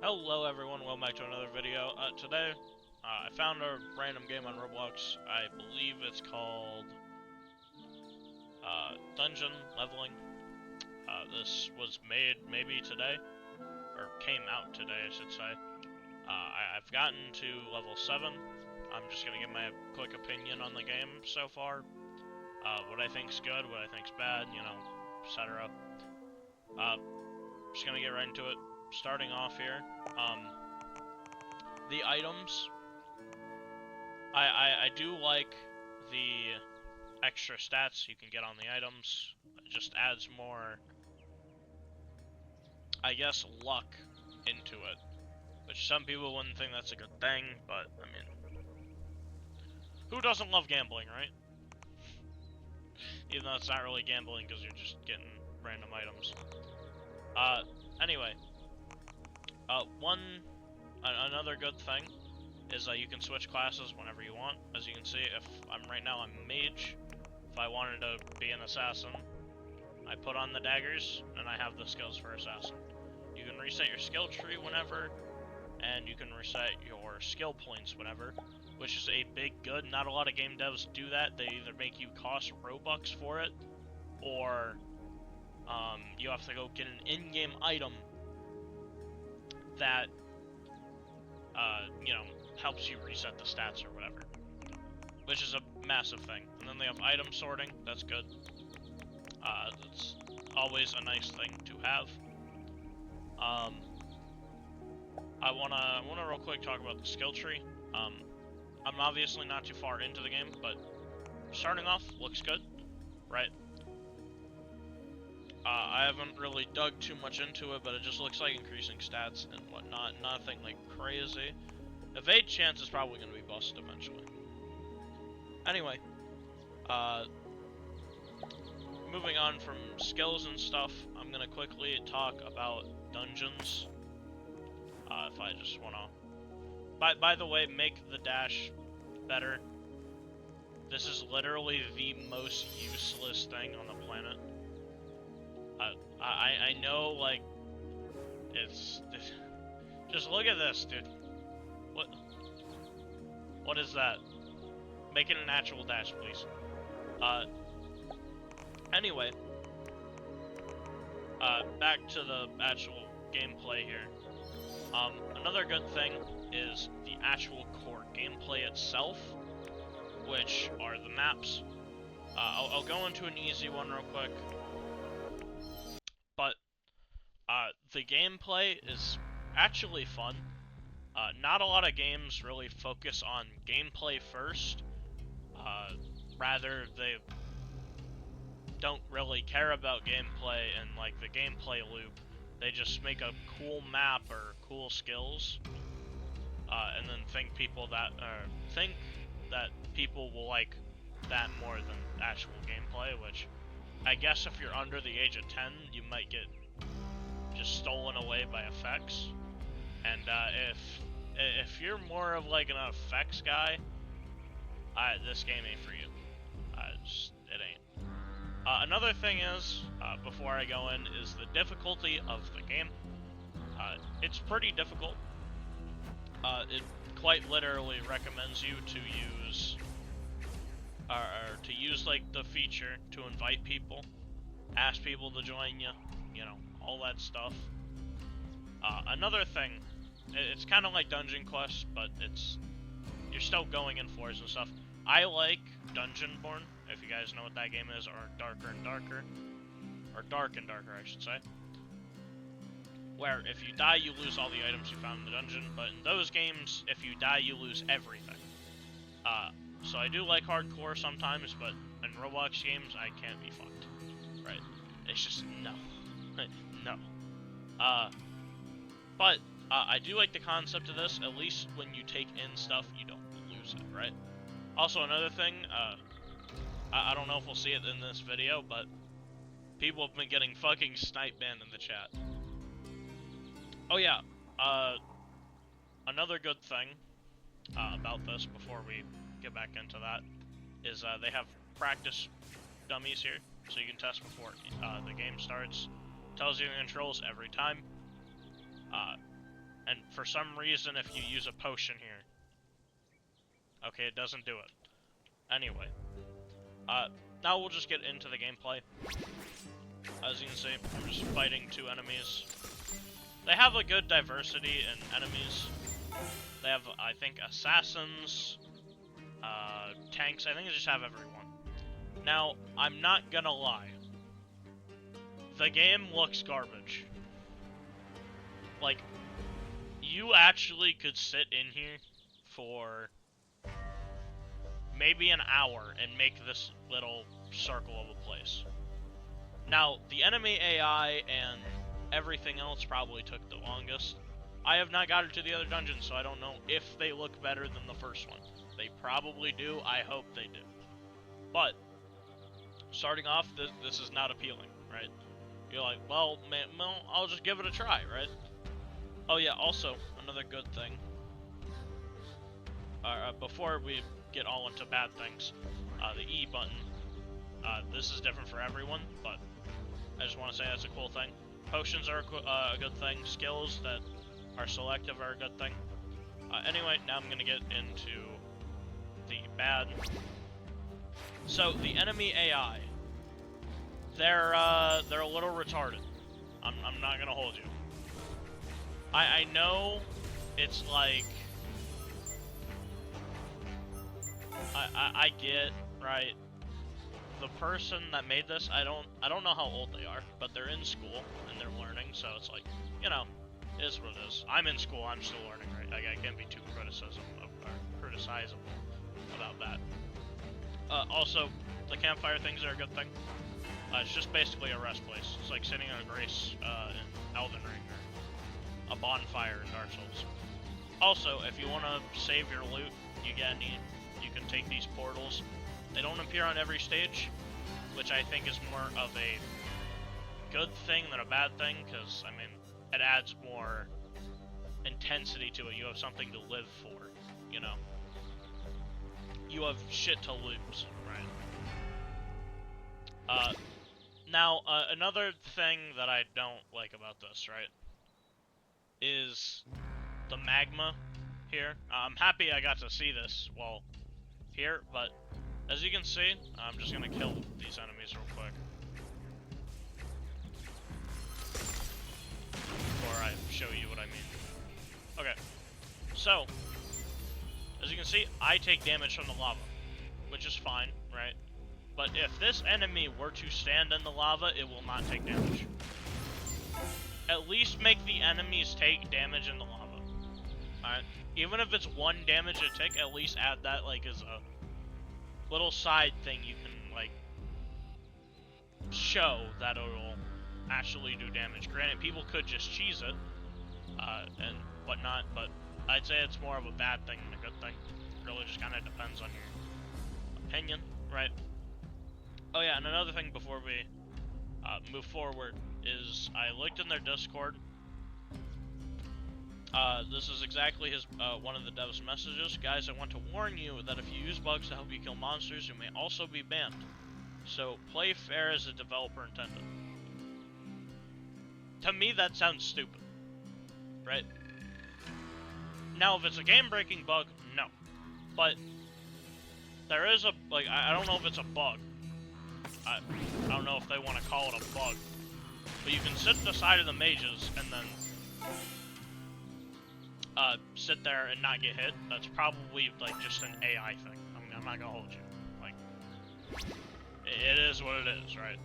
Hello everyone, welcome back to another video. Today, I found a random game on Roblox. I believe it's called Dungeon Leveling. This was made maybe today, or came out today I should say. I've gotten to level 7. I'm just going to give my quick opinion on the game so far. What I think's good, what I think's bad, you know, etc. Just going to get right into it. Starting off here, the items, I do like the extra stats you can get on the items. It just adds more, I guess, luck into it, which some people wouldn't think that's a good thing, but, I mean, who doesn't love gambling, right? Even though it's not really gambling because you're just getting random items. Anyway. Another good thing is that you can switch classes whenever you want. As you can see, if right now I'm a mage. If I wanted to be an assassin, I put on the daggers, and I have the skills for assassin. You can reset your skill tree whenever, and you can reset your skill points whenever, which is a big good. Not a lot of game devs do that. They either make you cost Robux for it, or you have to go get an in-game item that, you know, helps you reset the stats or whatever, which is a massive thing. And then they have item sorting, that's good. That's always a nice thing to have. I wanna real quick talk about the skill tree. I'm obviously not too far into the game, but starting off looks good, right? I haven't really dug too much into it, but it just looks like increasing stats and whatnot. Nothing like crazy. Evade chance is probably going to be busted eventually. Anyway, moving on from skills and stuff, I'm going to quickly talk about dungeons. If I just want to... By the way, make the dash better. This is literally the most useless thing on the planet. I know, like, it's just look at this, dude. What is that? Make it an actual dash, please. Anyway, back to the actual gameplay here. Another good thing is the actual core gameplay itself, which are the maps. I'll go into an easy one real quick. But, the gameplay is actually fun. Not a lot of games really focus on gameplay first. Rather, they don't really care about gameplay and, like, the gameplay loop. They just make a cool map or cool skills, and then think that people will like that more than actual gameplay, which... I guess if you're under the age of 10, you might get just stolen away by effects. And if you're more of like an effects guy, this game ain't for you. It ain't. Another thing is, before I go in, is the difficulty of the game. It's pretty difficult. It quite literally recommends you to use... or to use, like, the feature to invite people, ask people to join you, you know, all that stuff. Another thing, it's kind of like Dungeon Quest, but you're still going in floors and stuff. I like Dungeonborn, if you guys know what that game is, or Darker and Darker, or Dark and Darker, I should say. Where, if you die, you lose all the items you found in the dungeon, but in those games, if you die, you lose everything. So I do like hardcore sometimes, but in Roblox games, I can't be fucked. Right? It's just, no. No. But, I do like the concept of this. At least when you take in stuff, you don't lose it, right? Also, another thing, I don't know if we'll see it in this video, but people have been getting fucking snipe banned in the chat. Oh yeah, another good thing about this before we get back into that is they have practice dummies here, so you can test before the game starts. Tells you the controls every time. And for some reason, if you use a potion here... Okay, it doesn't do it. Anyway. Now we'll just get into the gameplay. As you can see, I'm just fighting 2 enemies. They have a good diversity in enemies. They have, I think, assassins, tanks. I think they just have everyone. Now, I'm not gonna lie. The game looks garbage. Like, you actually could sit in here for maybe an hour and make this little circle of a place. Now, the enemy AI and everything else probably took the longest. I have not gotten to the other dungeons, so I don't know if they look better than the first one. They probably do. I hope they do. But, starting off, this is not appealing, right? You're like, well, man, well, I'll just give it a try, right? Oh yeah, also, another good thing. Before we get all into bad things, the E button. This is different for everyone, but I just want to say that's a cool thing. Potions are a good thing. Skills that are selective are a good thing. Anyway, now I'm going to get into the bad. So, the enemy AI. They're a little retarded. I'm not going to hold you. I know it's like... I get, right? The person that made this, I don't know how old they are, but they're in school and they're learning, so it's like, you know, it is what it is. I'm in school, I'm still learning, right? Like, I can't be too criticizable about that. Also, the campfire things are a good thing. It's just basically a rest place. It's like sitting on a grace in Elden Ring, or a bonfire in Dark Souls. Also, if you want to save your loot, you can take these portals. They don't appear on every stage, which I think is more of a good thing than a bad thing, because, I mean, it adds more intensity to it. You have something to live for, you know? You have shit to lose, right? Now, another thing that I don't like about this, right, is the magma here. I'm happy I got to see this while here, but as you can see, I'm just gonna kill these enemies real quick before I show you what I mean. Okay, so, as you can see, I take damage from the lava, which is fine, right? But if this enemy were to stand in the lava, it will not take damage. At least make the enemies take damage in the lava. Alright? Even if it's 1 damage a tick, at least add that, like, as a little side thing you can, like, show that it'll actually do damage. Granted, people could just cheese it, and whatnot, but I'd say it's more of a bad thing than a good thing. It really just kind of depends on your opinion, right? Oh yeah, and another thing before we move forward is I looked in their Discord. This is exactly his one of the devs' messages. Guys, I want to warn you that if you use bugs to help you kill monsters, you may also be banned. So, play fair as the developer intended. To me, that sounds stupid. Right? Now, if it's a game-breaking bug, no. But, there is a, like, I don't know if it's a bug. I don't know if they want to call it a bug. But you can sit at the side of the mages and then sit there and not get hit. That's probably, like, just an AI thing. I'm not gonna hold you. Like, it is what it is, right?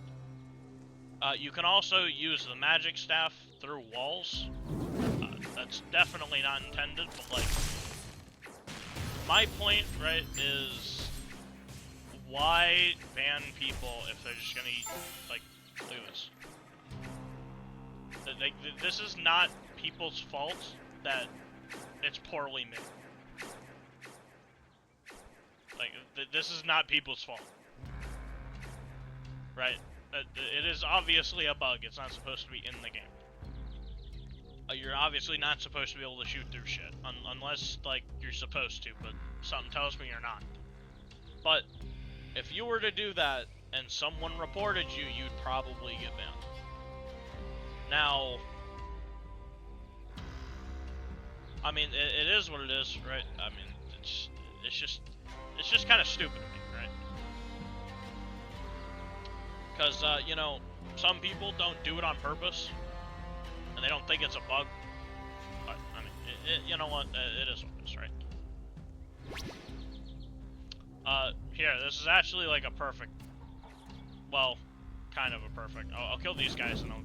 You can also use the magic staff through walls. That's definitely not intended, but, like, my point, right, is why ban people if they're just gonna, like, do this? Like, this is not people's fault that it's poorly made. Like, this is not people's fault. Right? It is obviously a bug. It's not supposed to be in the game. You're obviously not supposed to be able to shoot through shit. Unless, like, you're supposed to, but something tells me you're not. But, if you were to do that, and someone reported you, you'd probably get banned. Now, I mean, it is what it is, right? I mean, it's just kind of stupid to me, right? Because, you know, some people don't do it on purpose, and they don't think it's a bug. But, I mean, you know what? It is what it is, right? Here, this is actually like a perfect, well, kind of a perfect. I'll kill these guys and I'll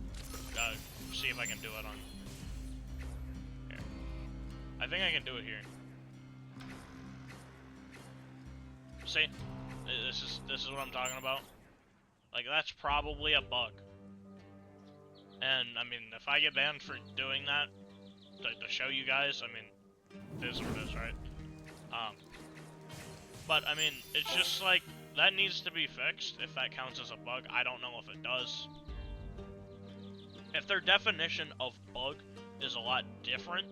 see if I can do it on. Here. I think I can do it here. See, this is what I'm talking about. Like, that's probably a bug. And I mean, if I get banned for doing that to show you guys, I mean, it is what it is, right? But I mean, it's just like, that needs to be fixed if that counts as a bug. I don't know if it does. If their definition of bug is a lot different,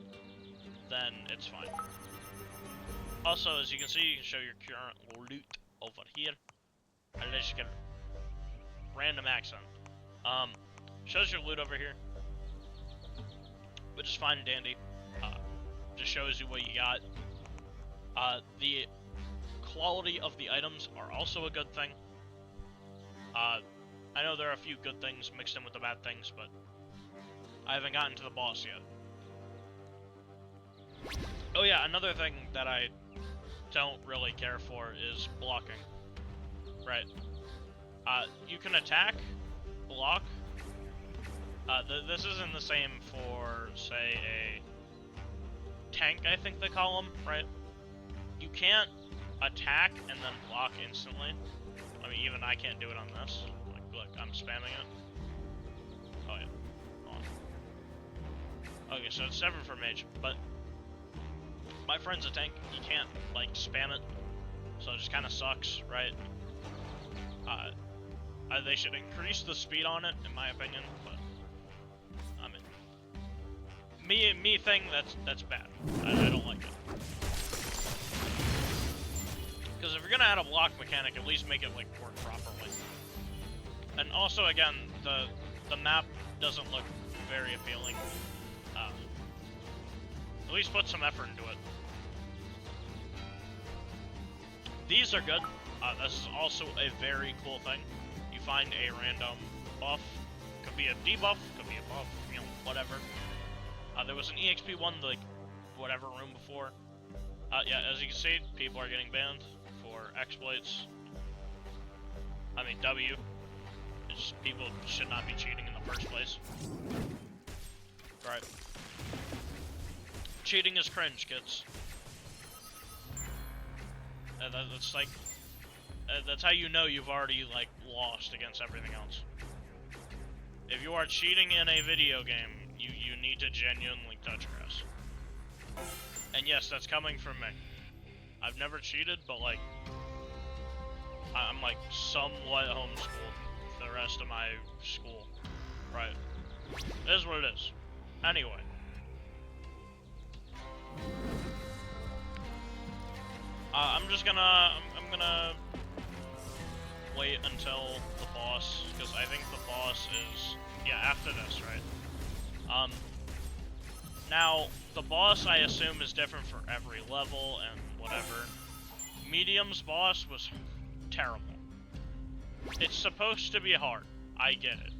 then it's fine. Also, as you can see, you can show your current loot over here. Unless you get random accent. Shows your loot over here, which is fine and dandy. Just shows you what you got. The quality of the items are also a good thing. I know there are a few good things mixed in with the bad things, but I haven't gotten to the boss yet. Oh yeah, another thing that I don't really care for is blocking. Right. You can attack, block. This isn't the same for, say, a tank, I think they call them, right? You can't attack and then block instantly. I mean, even I can't do it on this. Like, look, I'm spamming it. Oh yeah. Hold on. Okay, so it's separate from mage, but my friend's a tank. You can't, like, spam it, so it just kind of sucks, right? They should increase the speed on it, in my opinion, but I mean, me thing, that's bad. I don't like it. Because if you're gonna add a block mechanic, at least make it like work properly. And also, again, the map doesn't look very appealing. At least put some effort into it. These are good. This is also a very cool thing. You find a random buff. Could be a debuff, could be a buff, you know, whatever. There was an EXP one, like, whatever room before. Yeah, as you can see, people are getting banned for exploits. I mean, W. It's just, people should not be cheating in the first place. Right. Cheating is cringe, kids. That's like, that's how you know you've already, like, lost against everything else. If you are cheating in a video game, you need to genuinely touch grass. And yes, that's coming from me. I've never cheated, but, like, I'm, like, somewhat homeschooled for the rest of my school. Right. It is what it is. Anyway. I'm gonna wait until the boss, because I think the boss is, yeah, after this, right? Now, the boss, I assume, is different for every level and whatever. Medium's boss was terrible. It's supposed to be hard, I get it.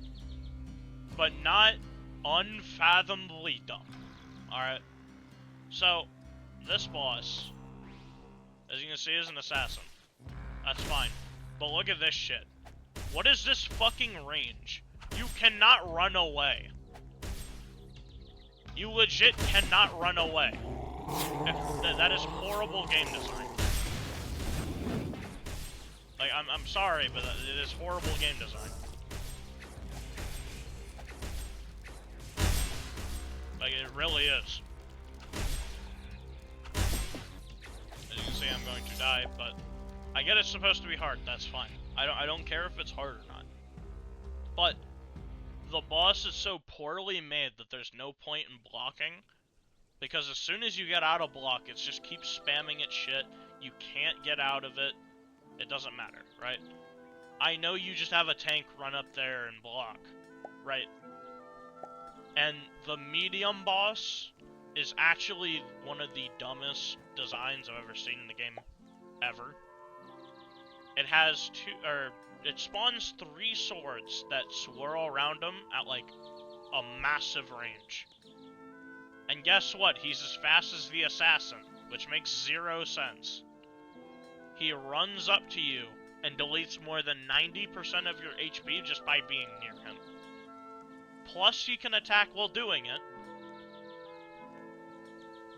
But not unfathomably dumb, alright? So, this boss, as you can see, is an assassin. That's fine. But look at this shit. What is this fucking range? You cannot run away. You legit cannot run away. That is horrible game design. Like, I'm sorry, but it is horrible game design. Like, it really is. As you can see, I'm going to die, but I get it's supposed to be hard, that's fine. I don't care if it's hard or not. But the boss is so poorly made that there's no point in blocking, because as soon as you get out of block, it just keeps spamming its shit. You can't get out of it. It doesn't matter, right? I know you just have a tank run up there and block, right? And the medium boss is actually one of the dumbest designs I've ever seen in the game ever. It has it spawns 3 swords that swirl around him at like a massive range. And guess what? He's as fast as the assassin, which makes 0 sense. He runs up to you and deletes more than 90% of your HP just by being near him. Plus, he can attack while doing it.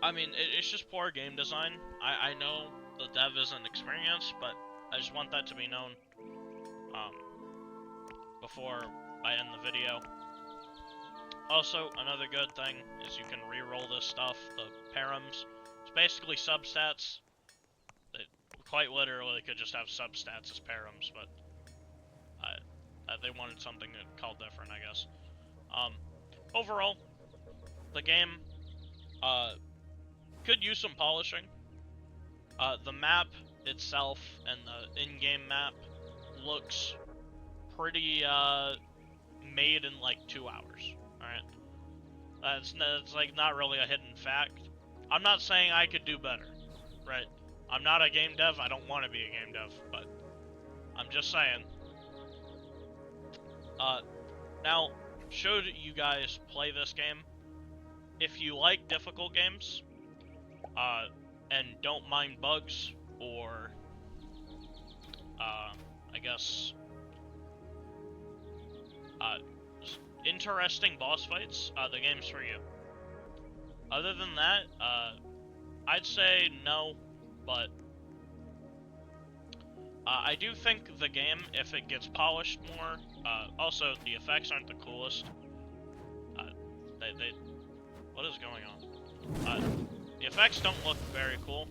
I mean, it's just poor game design. I know the dev isn't experienced, but I just want that to be known before I end the video. Also, another good thing is you can re-roll this stuff, the params. It's basically substats. It quite literally could just have substats as params, but they wanted something called different, I guess. Overall, the game could use some polishing. The map itself and the in-game map looks pretty made in like 2 hours. Alright? That's like not really a hidden fact. I'm not saying I could do better, right? I'm not a game dev, I don't want to be a game dev, but I'm just saying. Now, should you guys play this game, if you like difficult games, and don't mind bugs, or, I guess, interesting boss fights, the game's for you. Other than that, I'd say no, but I do think the game, if it gets polished more, also the effects aren't the coolest. What is going on? The effects don't look very cool.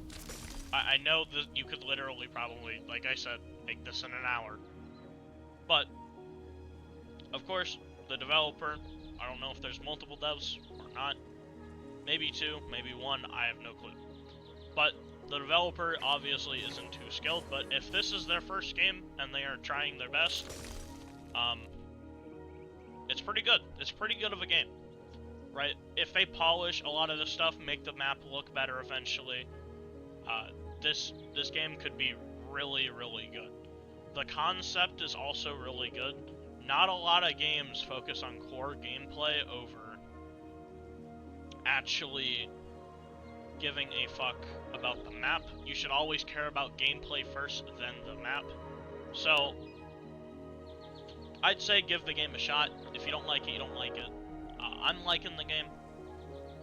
I know that you could literally probably, like I said, make this in an hour. But, of course, the developer, I don't know if there's multiple devs or not. Maybe 2, maybe 1, I have no clue. But the developer obviously isn't too skilled, but if this is their first game and they are trying their best, it's pretty good. It's pretty good of a game, right? If they polish a lot of the stuff, make the map look better eventually, this game could be really, really good. The concept is also really good. Not a lot of games focus on core gameplay over actually giving a fuck about the map. You should always care about gameplay first, then the map. So, I'd say give the game a shot. If you don't like it, you don't like it. I'm liking the game.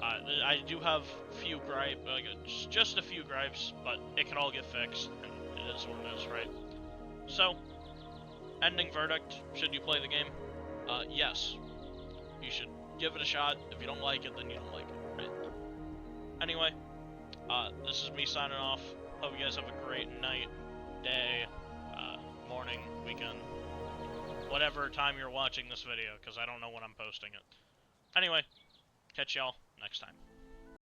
I do have few gripes, just a few gripes, but it can all get fixed, and it is what it is, right? So, ending verdict, should you play the game? Yes. You should give it a shot. If you don't like it, then you don't like it, right? Anyway, this is me signing off. Hope you guys have a great night, day, morning, weekend, whatever time you're watching this video, because I don't know when I'm posting it. Anyway, catch y'all next time.